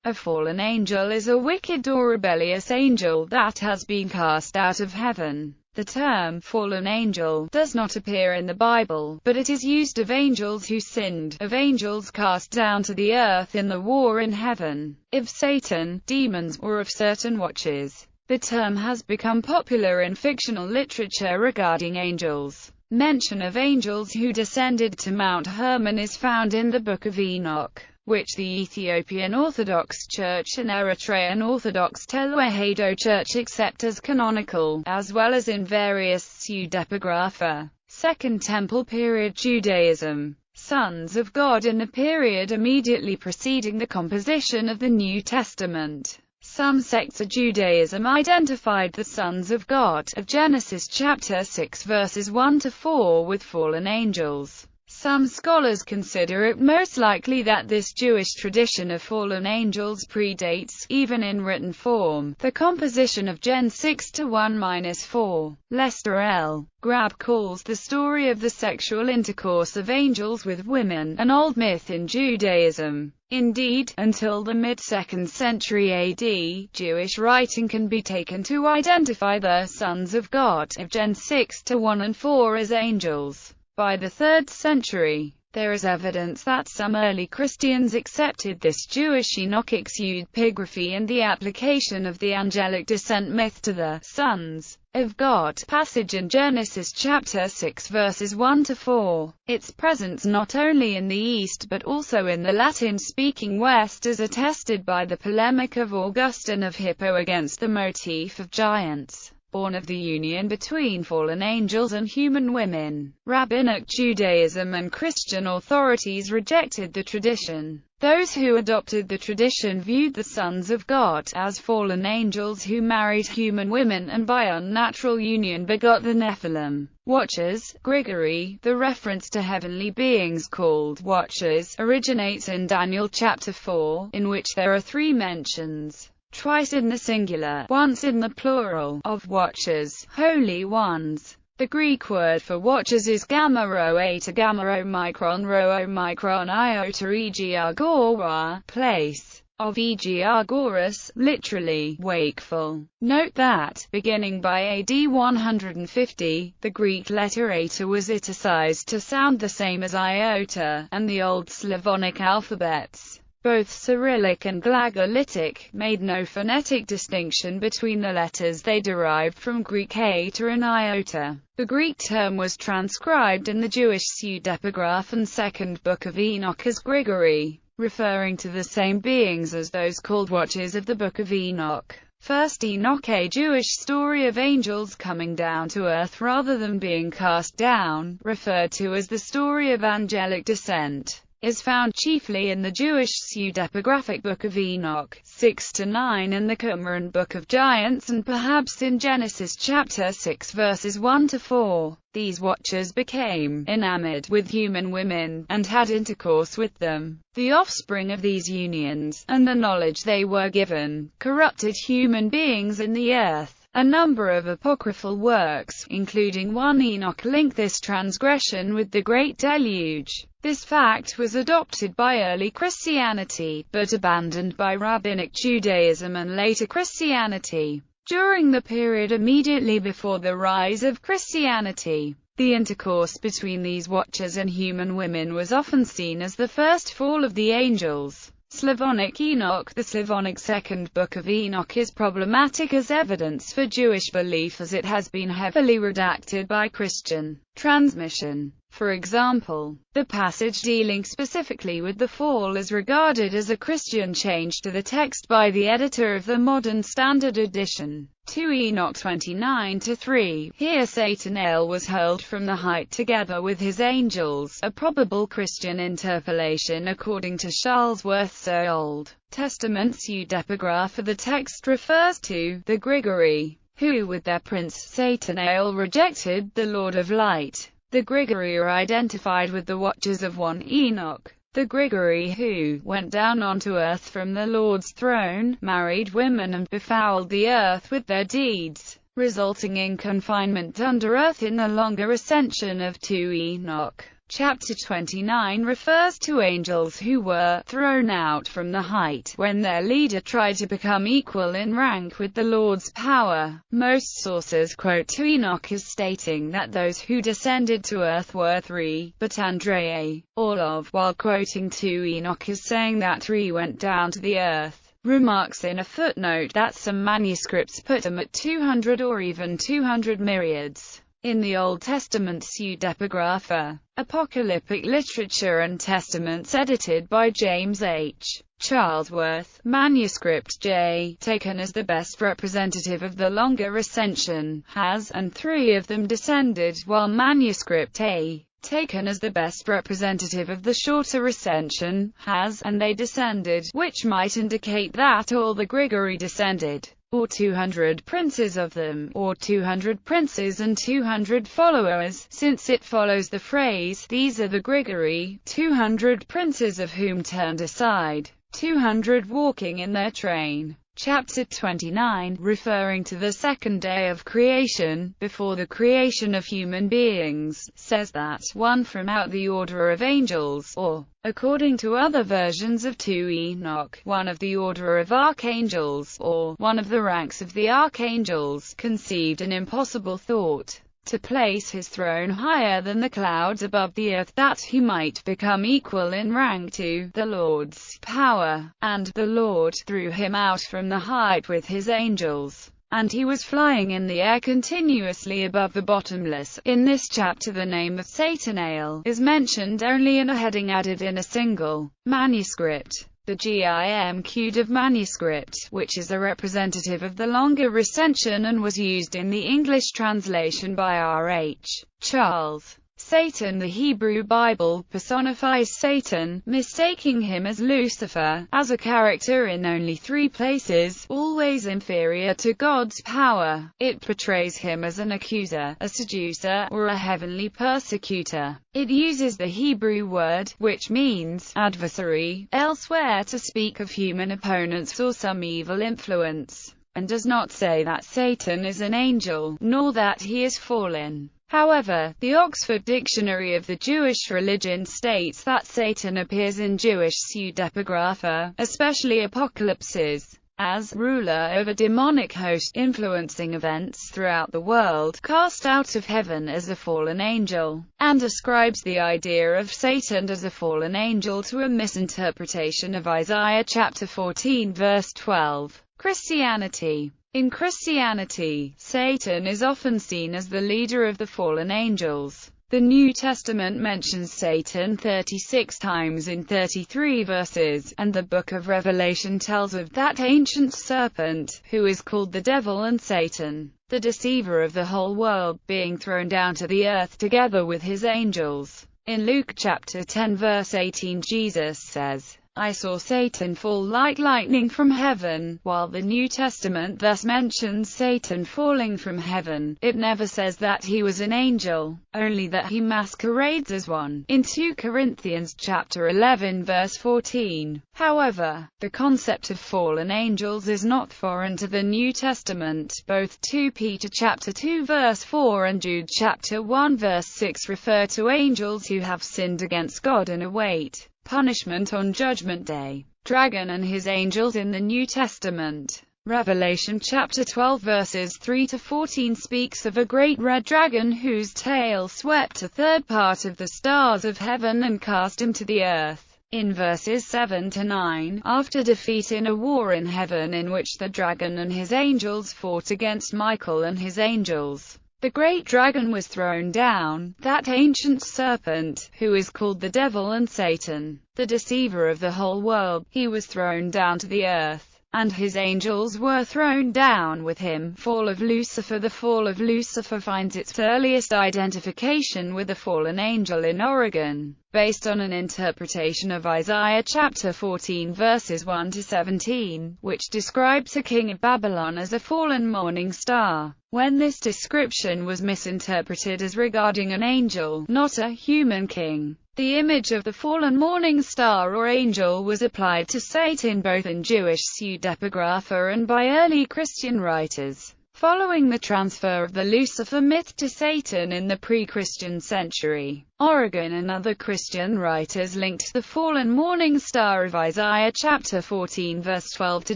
A fallen angel is a wicked or rebellious angel that has been cast out of heaven. The term fallen angel does not appear in the Bible, but it is used of angels who sinned, of angels cast down to the earth in the war in heaven, of Satan, demons, or of certain watches. The term has become popular in fictional literature regarding angels. Mention of angels who descended to Mount Hermon is found in the Book of Enoch, which the Ethiopian Orthodox Church and Eritrean Orthodox Tewahedo Church accept as canonical, as well as in various pseudepigrapha. Second Temple period Judaism. Sons of God in the period immediately preceding the composition of the New Testament. Some sects of Judaism identified the sons of God of Genesis chapter 6 verses 1-4 with fallen angels. Some scholars consider it most likely that this Jewish tradition of fallen angels predates, even in written form, the composition of Gen 6-1-4. Lester L. Grab calls the story of the sexual intercourse of angels with women an old myth in Judaism. Indeed, until the mid-2nd century AD, Jewish writing can be taken to identify the sons of God of Gen 6-1-4 as angels. By the 3rd century, there is evidence that some early Christians accepted this Jewish Enochic pseudepigraphy and the application of the angelic descent myth to the sons of God passage in Genesis chapter 6 verses 1-4. Its presence not only in the East but also in the Latin-speaking West is attested by the polemic of Augustine of Hippo against the motif of giants, born of the union between fallen angels and human women. Rabbinic Judaism and Christian authorities rejected the tradition. Those who adopted the tradition viewed the sons of God as fallen angels who married human women and by unnatural union begot the Nephilim. Watchers, Grigory, the reference to heavenly beings called watchers, originates in Daniel chapter 4, in which there are 3 mentions, twice in the singular, once in the plural, of watchers, holy ones. The Greek word for watchers is gamma rho eta gamma rho omicron iota agora, place of agoras, literally, wakeful. Note that, beginning by AD 150, the Greek letter eta was italicized to sound the same as iota, and the Old Slavonic alphabets, both Cyrillic and Glagolitic, made no phonetic distinction between the letters they derived from Greek eta and iota. The Greek term was transcribed in the Jewish pseudepigraph and Second Book of Enoch as Grigory, referring to the same beings as those called watchers of the Book of Enoch. First Enoch, a Jewish story of angels coming down to earth rather than being cast down, referred to as the story of angelic descent, is found chiefly in the Jewish pseudepigraphic Book of Enoch 6-9 and the Qumran Book of Giants and perhaps in Genesis chapter 6 verses 1-4. These watchers became enamored with human women, and had intercourse with them. The offspring of these unions, and the knowledge they were given, corrupted human beings in the earth. A number of apocryphal works, including 1 Enoch, link this transgression with the Great Deluge. This fact was adopted by early Christianity, but abandoned by Rabbinic Judaism and later Christianity. During the period immediately before the rise of Christianity, the intercourse between these watchers and human women was often seen as the first fall of the angels. Slavonic Enoch. The Slavonic Second Book of Enoch is problematic as evidence for Jewish belief as it has been heavily redacted by Christian transmission. For example, the passage dealing specifically with the fall is regarded as a Christian change to the text by the editor of the Modern Standard Edition. 2 Enoch 29-3. Here Satan was hurled from the height together with his angels, a probable Christian interpolation according to Charlesworth's Old Testament pseudepigraph. The text refers to the Grigory, who with their prince Satan rejected the Lord of Light. The Grigory are identified with the watchers of 1 Enoch. The Grigory who went down onto earth from the Lord's throne, married women and befouled the earth with their deeds, resulting in confinement under earth in the longer ascension of 2 Enoch. Chapter 29 refers to angels who were thrown out from the height when their leader tried to become equal in rank with the Lord's power. Most sources quote to Enoch as stating that those who descended to earth were three, but Andrea, all of, while quoting to Enoch as saying that three went down to the earth, remarks in a footnote that some manuscripts put them at 200 or even 200 myriads. In the Old Testament pseudepigrapha, Apocalyptic Literature and Testaments edited by James H. Charlesworth, manuscript J, taken as the best representative of the longer ascension, has, and three of them descended, while manuscript A, taken as the best representative of the shorter ascension, has, and they descended, which might indicate that all the Grigori descended, or 200 princes of them, or 200 princes and 200 followers, since it follows the phrase, these are the Grigori, 200 princes of whom turned aside, 200 walking in their train. Chapter 29, referring to the second day of creation, before the creation of human beings, says that one from out the order of angels, or, according to other versions of 2 Enoch, one of the order of archangels, or one of the ranks of the archangels, conceived an impossible thought, to place his throne higher than the clouds above the earth, that he might become equal in rank to the Lord's power. And the Lord threw him out from the height with his angels, and he was flying in the air continuously above the bottomless. In this chapter the name of Satanael is mentioned only in a heading added in a single manuscript, the GIMQ manuscript, which is a representative of the longer recension and was used in the English translation by R.H. Charles. Satan. The Hebrew Bible personifies Satan, mistaking him as Lucifer, as a character in only 3 places, always inferior to God's power. It portrays him as an accuser, a seducer, or a heavenly persecutor. It uses the Hebrew word, which means adversary, elsewhere to speak of human opponents or some evil influence, and does not say that Satan is an angel, nor that he is fallen. However, the Oxford Dictionary of the Jewish Religion states that Satan appears in Jewish pseudepigrapha, especially apocalypses, as ruler of a demonic host, influencing events throughout the world, cast out of heaven as a fallen angel, and ascribes the idea of Satan as a fallen angel to a misinterpretation of Isaiah chapter 14 verse 12. Christianity. In Christianity, Satan is often seen as the leader of the fallen angels. The New Testament mentions Satan 36 times in 33 verses, and the book of Revelation tells of that ancient serpent, who is called the devil and Satan, the deceiver of the whole world, being thrown down to the earth together with his angels. In Luke chapter 10 verse 18 Jesus says, I saw Satan fall like lightning from heaven. While the New Testament thus mentions Satan falling from heaven, it never says that he was an angel, only that he masquerades as one, in 2 Corinthians chapter 11 verse 14. However, the concept of fallen angels is not foreign to the New Testament. Both 2 Peter chapter 2 verse 4 and Jude chapter 1 verse 6 refer to angels who have sinned against God and await punishment on Judgment Day. Dragon and his angels in the New Testament. Revelation chapter 12 verses 3 to 14 speaks of a great red dragon whose tail swept a third part of the stars of heaven and cast him to the earth. In verses 7 to 9, after defeat in a war in heaven in which the dragon and his angels fought against Michael and his angels, the great dragon was thrown down, that ancient serpent, who is called the devil and Satan, the deceiver of the whole world. He was thrown down to the earth, and his angels were thrown down with him. Fall of Lucifer. The fall of Lucifer finds its earliest identification with a fallen angel in Oregon, based on an interpretation of Isaiah chapter 14 verses 1 to 17, which describes a king of Babylon as a fallen morning star. When this description was misinterpreted as regarding an angel, not a human king, the image of the fallen morning star or angel was applied to Satan both in Jewish pseudepigrapha and by early Christian writers. Following the transfer of the Lucifer myth to Satan in the pre-Christian century, Origen and other Christian writers linked the fallen morning star of Isaiah chapter 14 verse 12 to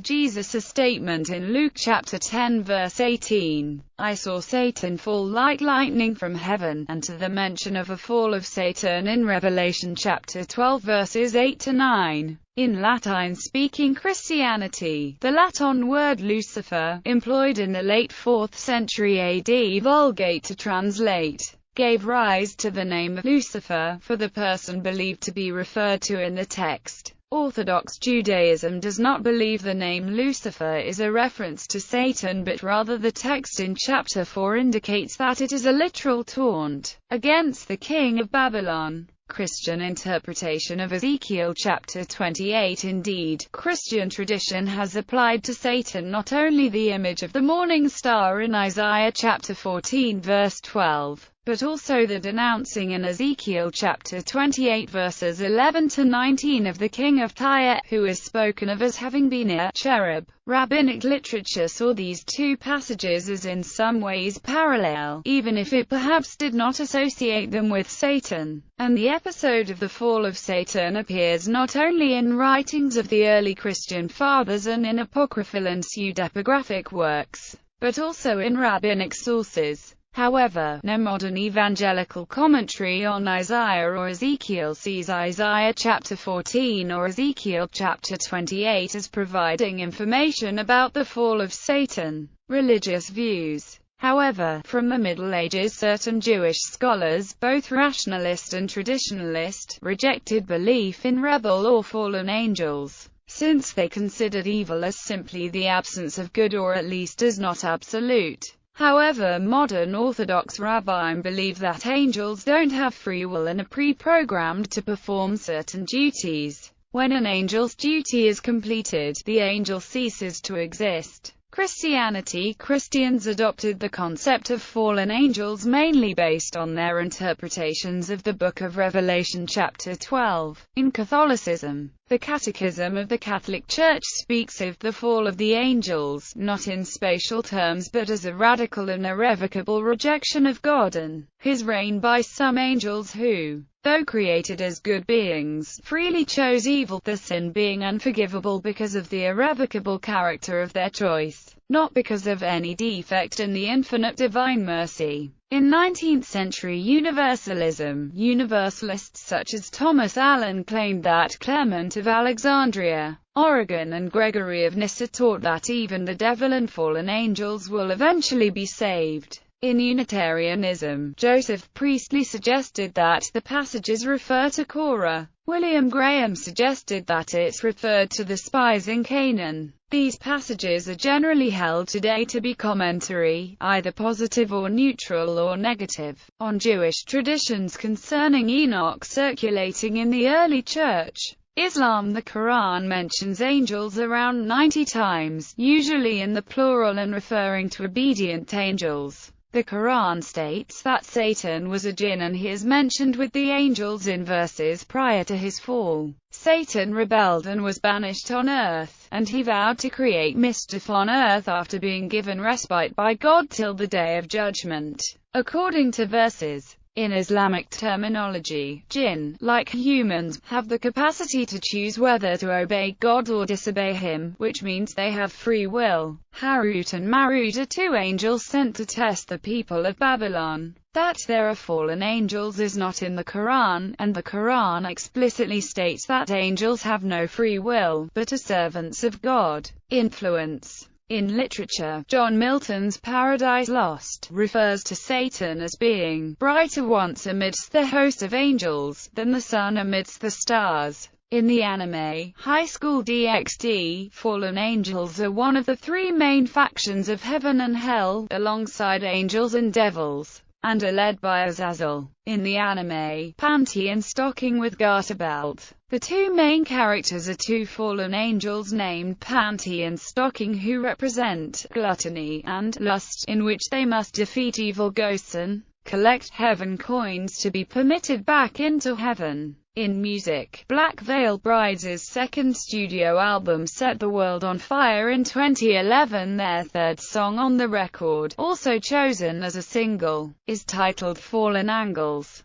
Jesus' statement in Luke chapter 10 verse 18, "I saw Satan fall like lightning from heaven," and to the mention of a fall of Satan in Revelation chapter 12 verses 8 to 9. In Latin-speaking Christianity, the Latin word Lucifer, employed in the late 4th century AD Vulgate to translate, gave rise to the name of Lucifer, for the person believed to be referred to in the text. Orthodox Judaism does not believe the name Lucifer is a reference to Satan, but rather the text in chapter 4 indicates that it is a literal taunt against the king of Babylon. Christian interpretation of Ezekiel chapter 28. Indeed, Christian tradition has applied to Satan not only the image of the morning star in Isaiah chapter 14 verse 12, but also the denouncing in Ezekiel chapter 28 verses 11 to 19 of the king of Tyre, who is spoken of as having been a cherub. Rabbinic literature saw these two passages as in some ways parallel, even if it perhaps did not associate them with Satan. And the episode of the fall of Satan appears not only in writings of the early Christian fathers and in apocryphal and pseudepigraphic works, but also in rabbinic sources. However, no modern evangelical commentary on Isaiah or Ezekiel sees Isaiah chapter 14 or Ezekiel chapter 28 as providing information about the fall of Satan. Religious views. However, from the Middle Ages certain Jewish scholars, both rationalist and traditionalist, rejected belief in rebel or fallen angels, since they considered evil as simply the absence of good, or at least as not absolute. However, modern Orthodox rabbis believe that angels don't have free will and are pre-programmed to perform certain duties. When an angel's duty is completed, the angel ceases to exist. Christians adopted the concept of fallen angels mainly based on their interpretations of the Book of Revelation chapter 12. In Catholicism, the Catechism of the Catholic Church speaks of the fall of the angels, not in spatial terms but as a radical and irrevocable rejection of God and His reign by some angels who, though created as good beings, freely chose evil, the sin being unforgivable because of the irrevocable character of their choice, not because of any defect in the infinite divine mercy. In 19th-century Universalism, Universalists such as Thomas Allen claimed that Clement of Alexandria, Origen and Gregory of Nyssa taught that even the devil and fallen angels will eventually be saved. In Unitarianism, Joseph Priestley suggested that the passages refer to Korah. William Graham suggested that it referred to the spies in Canaan. These passages are generally held today to be commentary, either positive or neutral or negative, on Jewish traditions concerning Enoch circulating in the early church. Islam. The Quran mentions angels around 90 times, usually in the plural and referring to obedient angels. The Quran states that Satan was a jinn and he is mentioned with the angels in verses prior to his fall. Satan rebelled and was banished on earth, and he vowed to create mischief on earth after being given respite by God till the day of judgment. According to verses, in Islamic terminology, jinn, like humans, have the capacity to choose whether to obey God or disobey Him, which means they have free will. Harut and Marut are two angels sent to test the people of Babylon. That there are fallen angels is not in the Quran, and the Quran explicitly states that angels have no free will, but are servants of God. Influence. In literature, John Milton's Paradise Lost refers to Satan as being brighter once amidst the host of angels than the sun amidst the stars. In the anime High School DxD, fallen angels are one of the three main factions of heaven and hell, alongside angels and devils, and are led by Azazel. In the anime Panty and Stocking with Garter Belt, the two main characters are two fallen angels named Panty and Stocking who represent gluttony and lust, in which they must defeat evil ghosts and collect heaven coins to be permitted back into heaven. In music, Black Veil Brides' second studio album set the world on fire in 2011. Their third song on the record, also chosen as a single, is titled Fallen Angles.